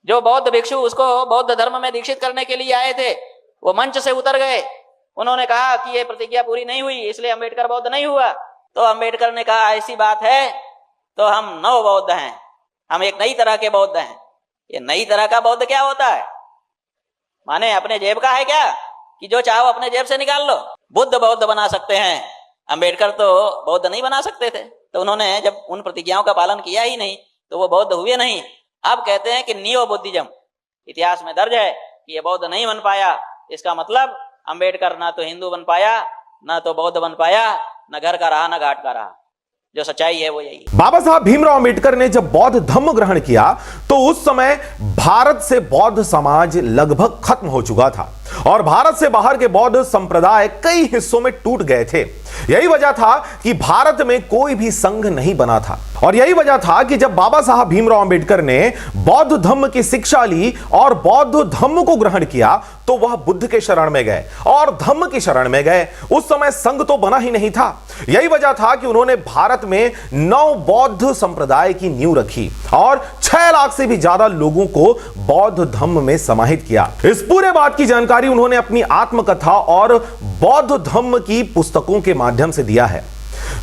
जो बौद्ध भिक्षु उसको बौद्ध धर्म में दीक्षित करने के लिए आए थे, वो मंच से उतर गए। उन्होंने कहा कि ये प्रतिज्ञा पूरी नहीं हुई, इसलिए अंबेडकर बौद्ध नहीं हुआ। तो अंबेडकर ने कहा ऐसी बात है तो हम नव बौद्ध हैं, हम एक नई तरह के बौद्ध हैं। ये नई तरह का बौद्ध क्या होता है? माने अपने जेब का है क्या कि जो चाहो अपने जेब से निकाल लो? बुद्ध बौद्ध बना सकते हैं, अंबेडकर तो बौद्ध नहीं बना सकते थे। तो उन्होंने जब उन प्रतिज्ञाओं का पालन किया ही नहीं तो वो बौद्ध हुए नहीं। अब कहते हैं कि नियो बुद्धिज्म, इतिहास में दर्ज है कि ये बौद्ध नहीं बन पाया। इसका मतलब अंबेडकर ना तो हिंदू बन पाया, ना तो बौद्ध बन पाया, न घर का रहा न घाट का रहा। जो सच्चाई है वो यही। बाबा साहब भीमराव अंबेडकर ने जब बौद्ध धर्म ग्रहण किया तो उस समय भारत से बौद्ध समाज लगभग खत्म हो चुका था और भारत से बाहर के बौद्ध संप्रदाय कई हिस्सों में टूट गए थे। यही वजह था कि भारत में कोई भी संघ नहीं बना था और यही वजह था कि जब बाबा साहब भीमराव अंबेडकर ने बौद्ध धर्म की शिक्षा ली और बौद्ध धर्म को ग्रहण किया तो वह बुद्ध के शरण में गए और धम्म की शरण में गए। उस समय संघ तो बना ही नहीं था। यही वजह था कि उन्होंने भारत में 9 बौद्ध संप्रदाय की नींव रखी और 6 लाख से भी ज्यादा लोगों को बौद्ध धर्म में समाहित किया। इस पूरे बात की जानकारी उन्होंने अपनी आत्मकथा और बौद्ध धर्म की पुस्तकों के माध्यम से दिया है।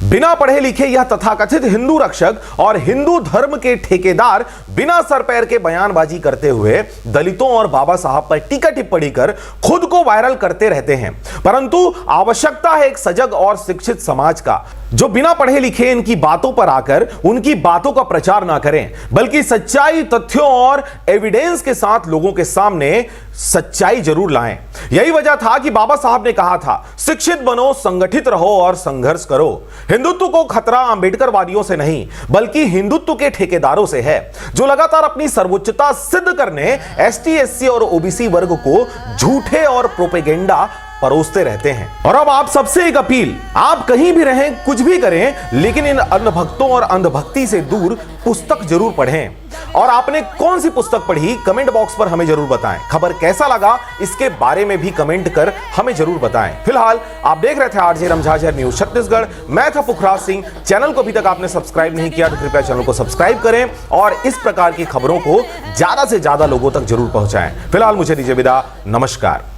बिना पढ़े लिखे यह तथाकथित हिंदू रक्षक और हिंदू धर्म के ठेकेदार बिना सर पैर के बयानबाजी करते हुए दलितों और बाबा साहब पर टीका टिप्पणी कर खुद को वायरल करते रहते हैं। परंतु आवश्यकता है एक सजग और शिक्षित समाज का, जो बिना पढ़े लिखे इनकी बातों पर आकर उनकी बातों का प्रचार ना करें, बल्कि सच्चाई, तथ्यों और एविडेंस के साथ लोगों के सामने सच्चाई जरूर लाएं। यही वजह था कि बाबा साहब ने कहा था, शिक्षित बनो, संगठित रहो और संघर्ष करो। हिंदुत्व को खतरा अंबेडकरवादियों से नहीं बल्कि हिंदुत्व के ठेकेदारों से है, जो लगातार अपनी सर्वोच्चता सिद्ध करने एसटी, एससी और ओबीसी वर्ग को झूठे और प्रोपेगेंडा परोसते रहते हैं। और अब आप सबसे एक अपील, आप कहीं भी रहें, कुछ भी करें, लेकिन इन अंधभक्तों और अंधभक्ति से दूर पुस्तक जरूर पढ़ें। और आपने कौन सी पुस्तक पढ़ी कमेंट बॉक्स पर हमें जरूर बताएं। खबर कैसा लगा इसके बारे में भी कमेंट कर हमें जरूर बताएं। फिलहाल आप देख रहे थे आरजे रमझाझर न्यूज छत्तीसगढ़। मैं था पुखराज सिंह। चैनल को अभी तक आपने सब्सक्राइब नहीं किया तो कृपया चैनल को सब्सक्राइब करें और इस प्रकार की खबरों को ज्यादा से ज्यादा लोगों तक जरूर पहुंचाएं। फिलहाल मुझे दीजिए विदा, नमस्कार।